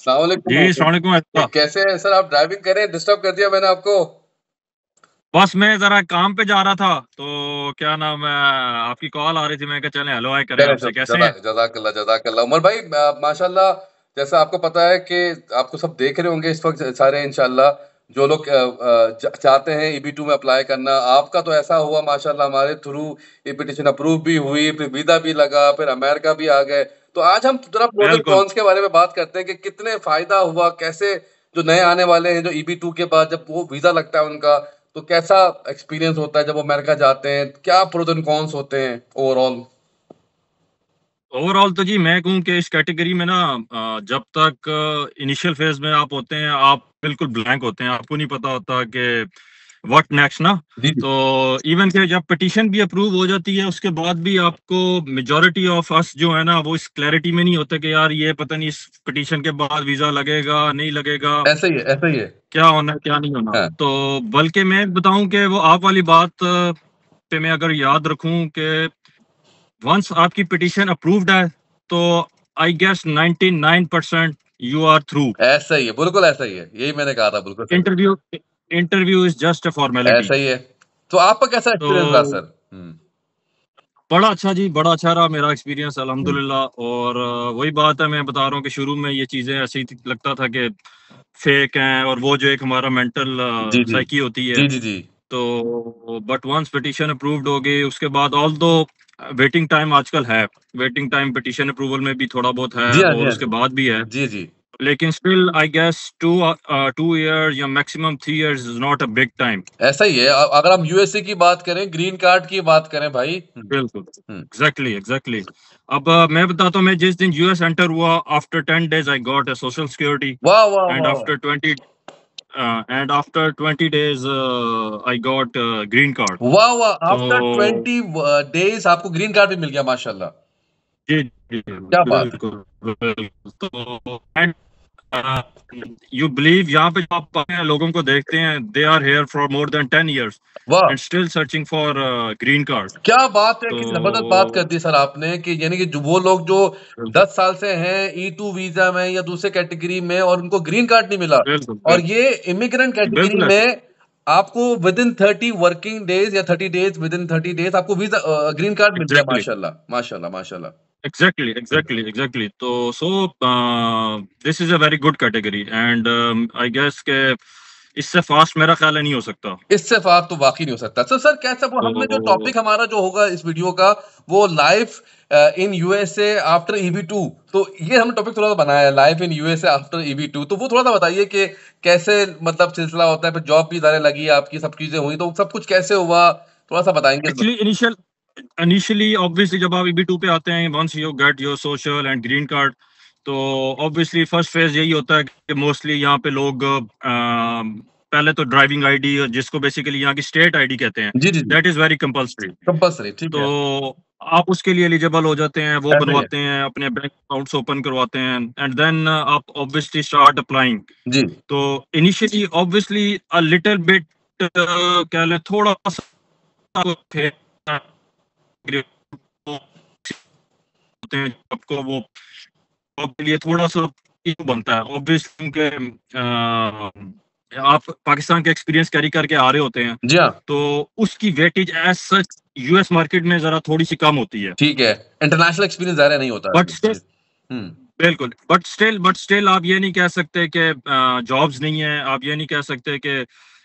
अस्सलाम वालेकुम। जी, अस्सलाम वालेकुम ऐसा। कैसे हैं सर? आप ड्राइविंग कर रहे हैं? डिस्टर्ब कर दिया मैंने आपको? बस मैं ज़रा काम पे जा रहा था, तो क्या नाम है, आपकी कॉल आ रही थी, मैं कहा चलें हेलो हाय करें चलें आपसे, कैसे जज़ा हैं? जज़ाकल्लाह जज़ाकल्लाह। उमर भाई माशाल्लाह जैसा आपको पता है कि आपको सब देख रहे होंगे इस वक़्त सारे इंशाल्लाह जो लोग चाहते हैं EB2 में अप्लाई करना, आपका तो ऐसा हुआ माशाल्लाह हमारे थ्रू ये पिटीशन अप्रूव भी हुई, फिर वीज़ा भी लगा, फिर अमेरिका भी आ गए। तो आज हम ज़रा प्रोस एंड बिल्कुल। कॉन्स के बारे में बात करते हैं कि कितने फ़ायदा हुआ, कैसे जो नए आने वाले हैं, जो EB2 के बाद जब वो वीज़ा लगता है उनका, तो कैसा एक्सपीरियंस होता है जब वो अमेरिका जाते हैं? क्या प्रोस एंड कॉन्स होते हैं ओवरऑल? ओवरऑल तो जी मैं कहूँ कि इस कैटेगरी में ना जब तक इनिशियल फेज़ में आप होते हैं, आप बिल्कुल ब्लैंक होते हैं, आपको नहीं पता होता कि व्हाट नेक्स्ट ना। जी, जी। तो इवन कि जब पिटीशन भी अप्रूव हो जाती है, उसके बाद भी आपको मेजॉरिटी ऑफ अस जो है ना, वो इस क्लैरिटी में नहीं होता कि यार ये पता नहीं इस पिटीशन के बाद वीज़ा लगेगा, नहीं लगेगा, ऐसा ही है, ऐसा ही है। क्या होना है, क्या नहीं होना। हाँ, तो बल्कि मैं बताऊँ कि वो आप वाली बात पे मैं अगर याद रखूँ कि वंस आपकी पिटीशन अप्रूव्ड है, तो I guess 99% you are through. ऐसा ही है, बिल्कुल ऐसा ही है। यही मैंने कहा था, बिल्कुल सही। Interview interview is just a formality. ऐसा ही है। तो आपका कैसा एक्सपीरियंस रहा तो सर? हुँ, बड़ा अच्छा जी, बड़ा अच्छा रहा मेरा एक्सपीरियंस हुँ। अल्हम्दुलिल्लाह। और वही बात है, मैं बता रहा हूँ कि शुरू में ये चीज़ें ऐसे ही लगता था कि फेक हैं, और वो जो एक हमारा मेंटल जी, जी। साइकी होती है। जी, जी, जी। तो बट वन्स पिटीशन अप्रूव्ड हो गई, उसके बाद ऑल्दो वेटिंग टाइम आजकल है, वेटिंग टाइम पिटीशन अप्रूवल में भी थोड़ा बहुत है जी हाँ, जी और हाँ, उसके जी। बाद भी है। जी, जी। लेकिन स्टिल आई गेस 2 ईयर्स या maximum 3 years is not a big time. ऐसा ही है। अगर हम यूएसए की बात करें, ग्रीन कार्ड की बात करें भाई। हुँ, बिल्कुल, हुँ। Exactly, exactly. अब मैं बताता हूँ, मैं जिस दिन यूएस एंटर हुआ, after 10 days I got a social security वाह, वाह, एंड वाह, वाह! After 20 days I got green card. वाह, वाह! तो आफ्टर 20 डेज़ आपको ग्रीन कार्ड भी मिल गया माशाल्लाह। जी, जी, क्या बात है! बिल्कुल, बिल्कुल। तो एंड अ, यू बिलीव यहाँ पे जो आप अपने लोगों को देखते हैं, they are here for more than 10 years वाह! And still searching for green card. क्या बात है! कितनी ज़बरदस्त बात कर तो दी सर आपने कि यानी कि जो वो लोग जो बिल्कुल, 10 साल से हैं E2 वीज़ा में या दूसरे कैटेगरी में और उनको ग्रीन कार्ड नहीं मिला बिल्कुल, और बिल्कुल। ये इमिग्रेंट कैटेगरी बिल्कुल ऐसे में आपको विदिन 30 वर्किंग डेज़ या 30 डेज़ विदिन 30 डेज़ आपको ग्रीन कार्ड मिल गया एग्ज़ैक्टली, माशाल्लाह, माशाल्लाह, माशाल्लाह। एग्ज़ैक्टली, हुँ। Exactly, exactly. तो this is a very good category and I guess के इससे फास्ट मेरा ख़्याल है नहीं हो सकता। इससे फ़ास्ट तो वाक़ई नहीं हो सकता। तो सर कैसा वो हमने जो तो टॉपिक हमारा जो होगा इस वीडियो का वो life in USA after EB2 तो ये हमने टॉपिक थोड़ा-सा बनाया है life in USA after EB2 तो वो थोड़ा-सा बताइए कि कैसे मतलब सिलसिला होता है, फिर जॉब भी ज़्यादा लगी आपकी, सब चीज़ें हुई, तो सब कुछ कैसे हुआ? थोड़ा-सा बताएँगे इस एक्चुअली इनिशियली ऑब्वियसली जब आप EB2 पे आते हैं, once you get your social and green card, तो ऑब्वियसली फर्स्ट फेज़ यही होता है कि मोस्टली यहाँ पे लोग पहले तो ड्राइविंग आईडी, जिसको बेसिकली यहाँ की स्टेट आईडी कहते हैं, जी, जी, जी। That is very compulsory. Compulsory ठीक है। तो आप उसके लिए एलिजिबल हो जाते हैं, वो ऐसा ही है। बनवाते हैं, अपने बैंक अकाउंट्स ओपन करवाते हैं एंड देन आप ऑब्वियसली स्टार्ट अप्लाइंग। जी। तो initially obviously a little bit कह लें थोड़ा-सा होते हैं, आपको वो जॉब के लिए थोड़ा-सा इश्यू बनता है। ऑब्वियसली क्योंकि आप पाकिस्तान का एक्सपीरियंस कैरी करके आ रहे होते हैं, जी हाँ, तो उसकी weightage as such US market में ज़रा थोड़ी-सी कम होती है। ठीक है। इंटरनेशनल एक्सपीरियंस ज़्यादा नहीं होता बट है। स्टिल जी। हुँ। बिल्कुल, बट स्टिल आप ये नहीं कह सकते कि जॉब्स नहीं है, आप ये नहीं कह सकते कि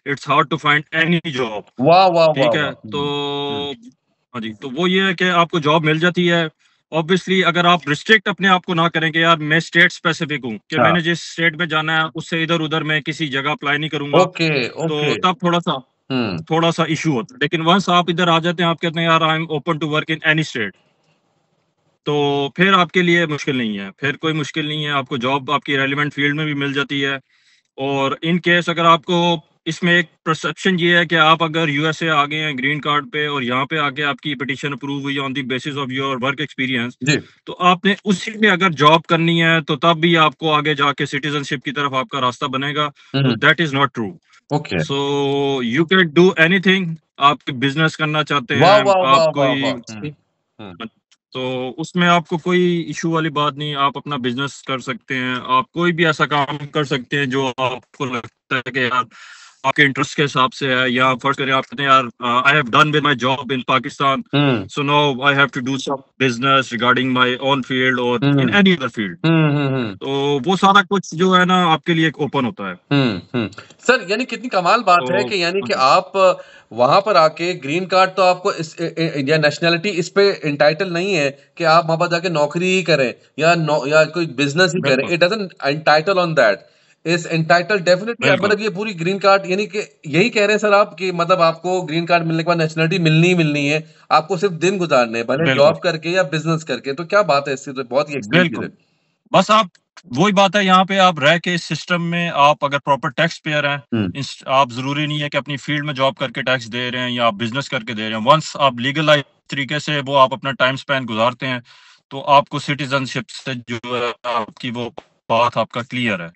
it's hard to find any job, वाह, वाह, वाह, ठीक है? वाह! तो हुँ, हुँ। हाँ जी, तो वो ये है कि आपको जॉब मिल जाती है। ऑब्वियसली अगर आप रिस्ट्रिक्ट अपने आप को ना करें कि यार मैं स्टेट स्पेसिफिक हूँ, कि हाँ। मैंने जिस स्टेट में जाना है उससे इधर-उधर मैं किसी जगह अप्लाई नहीं करूँगा, ओके, ओके। तो तब थोड़ा-सा हुँ। थोड़ा-सा इश्यू होता है। लेकिन वन्स आप इधर आ जाते हैं, आप कहते हैं यार I am open to work in any state, तो फिर आपके लिए मुश्किल नहीं है, फिर कोई मुश्किल नहीं है, आपको जॉब आपकी रेलेवेंट फील्ड में भी मिल जाती है। और इन केस अगर आपको इसमें एक परसेप्शन ये है कि आप अगर यूएसए आ गए हैं ग्रीन कार्ड पे और यहाँ पे आके आपकी पिटीशन अप्रूव हुई on the basis of your work experience, जी। तो आपने उसी में अगर जॉब करनी है तो तब भी आपको आगे जाके सिटीजनशिप की तरफ आपका रास्ता बनेगा। हुँ, तो हुँ। That is not true. Okay. So you can do anything. आप बिजनेस करना चाहते वाह, हैं, वाह, आप वाह, वाह, कोई वाह! हुँ, हुँ। तो उसमें आपको कोई इशू वाली बात नहीं, आप अपना बिजनेस कर सकते हैं, आप कोई भी ऐसा काम कर सकते हैं जो आपको लगता है कि यार आपके इंटरेस्ट के हिसाब से है, या फर्स्ट करें आप कहते हैं यार I have done with my job in Pakistan, hmm, so now I have to do some business regarding my own field और hmm, in any other field. Hmm, hmm, hmm. तो वो सारा कुछ जो है ना आपके लिए एक ओपन होता है। हुँ, हुँ। सर यानी कितनी कमाल बात है तो कि यानी हाँ कि जी, आप वहाँ पर आके ग्रीन कार्ड तो आपको इस इंडिया नेशनैलिटी इस पे एंटाइटल नहीं है कि आप वहाँ पर जाके नौकरी ही करें या कोई बिज़नेस ही करें। बिल्कुल, it doesn't entitle on that. It's entitled definitely बिल्कुल, मतलब ये पूरी ग्रीन कार्ड यानी कि यही कह रहे हैं सर आप कि मतलब आपको ग्रीन कार्ड मिलने के बाद नेशनैलिटी मिलनी ही मिलनी है। आपको सिर्फ़ दिन गुज़ारने हैं, भले बिल्कुल, जॉब करके या बिज़नेस करके। तो क्या बात है इससे तो बहुत ही एक्सट्रीम चीज़ बिल्कुल। है। बस आप वही बात है, यहाँ पे आप रह के इस सिस्टम में आप अगर प्रॉपर टैक्स पेयर हैं, हुँ। आप ज़रूरी नहीं है कि अपनी फील्ड में जॉब करके टैक्स दे रहे हैं या आप बिज़नेस करके दे रहे हैं। वंस आप लीगलाइज़ तरीके से वो आप अपना टाइम स्पेंड गुज़ारते हैं, तो आपको सिटीज़नशिप से जो है आपकी वो पाथ आपका क्लियर है।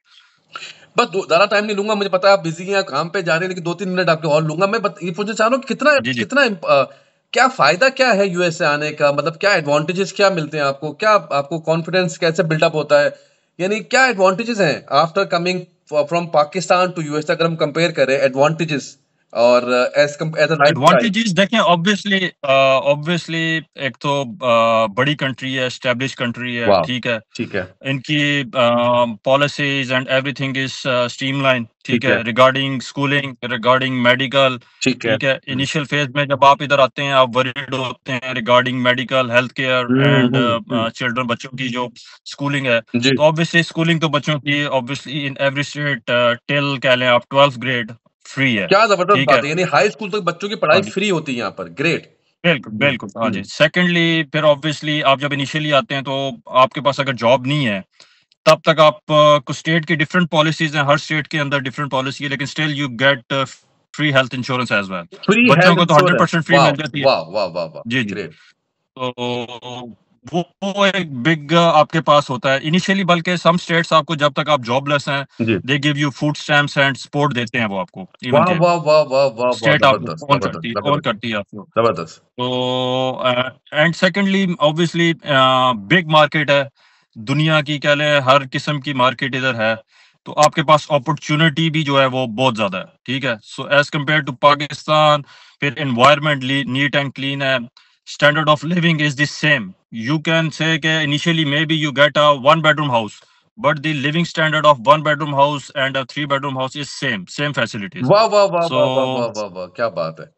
बस दो ज़्यादा टाइम नहीं लूँगा, मुझे पता है आप बिज़ी हैं, आप काम पे जा रहे हैं, लेकिन 2-3 मिनट आपके और लूँगा। मैं बत ये पूछना चाह रहा हूँ कि कितना जी, जी। कितना क्या फ़ायदा क्या है यूएस से आने का? मतलब क्या एडवांटेजेस क्या मिलते हैं आपको? क्या आपको कॉन्फिडेंस कैसे बिल्डअप होता है? यानी क्या एडवांटेजेस हैं after coming from Pakistan to US अगर हम कंपेयर करें एडवांटेजेस और एज़ अ लाइफ़स्टाइल? एडवांटेजेस देखें, ऑब्वियसली एक तो बड़ी कंट्री है, एस्टेब्लिश कंट्री है, वाह! ठीक है। ठीक है, इनकी policies and everything is streamline, ठीक ठीक है, है, रिगार्डिंग स्कूलिंग, रिगार्डिंग मेडिकल, ठीक है। ठीक है। हुँ। इनिशियल फेज में जब आप इधर आते हैं आप वरीड होते हैं regarding medical, health care hmm, and hmm, hmm. Children, बच्चों की जो स्कूलिंग है। जी, तो ऑब्वियसली स्कूलिंग तो बच्चों की obviously in every state till कह लें आप 12th ग्रेड फ्री है, क्या ज़बरदस्त ठीक बात है। है, यानी हाई स्कूल तक बच्चों की हाँ पढ़ाई जी। फ्री होती है यहाँ पर, ग्रेट। बिल्कुल, हुँ, बिल्कुल। हाँ हुँ। जी। सेकंडली फिर ऑब्वियसली आप जब इनिशियली आते हैं तो आपके पास अगर जॉब नहीं है, तब तक आप कुछ स्टेट की डिफरेंट पॉलिसीज़ हैं, हर स्टेट के अंदर डिफरेंट पॉलिसी है, लेकिन still you get free health insurance as well. Free बच्चों हेल्थ को तो इंश्योरेंस 100% फ्री वाओ! मिल जाती है। वाह, वाह, वाह, वाह! जी, जी। ग्रेट। तो वो एक बिग आपके पास होता है। इनिशियली बल्कि सम स्टेट्स आपको जब तक आप जॉबलेस हैं, जी। They give you food stamps and support देते हैं वो आपको, इवन वाह, के वाह, वाह, वाह, वाह, वाह! स्टेट आपको ज़बरदस्त, ज़बरदस्त, ऑन ज़बरदस्त, करती है आपको। ज़बरदस्त। तो and secondly obviously big market है, दुनिया की कह लें हर किस्म की मार्केट इधर है, तो आपके पास अपॉर्चुनिटी भी जो है वो बहुत ज़्यादा है, ठीक है। So as compare to Pakistan, फिर एनवायरनमेंट नीट एंड क्लीन है, standard of living is the same. You can say कि initially maybe you get a one bedroom house, but the living standard of one bedroom house and a three bedroom house is same facilities. वाह, वाह, वाह, सो वाह, वाह, वाह, वाह, वाह! क्या बात है।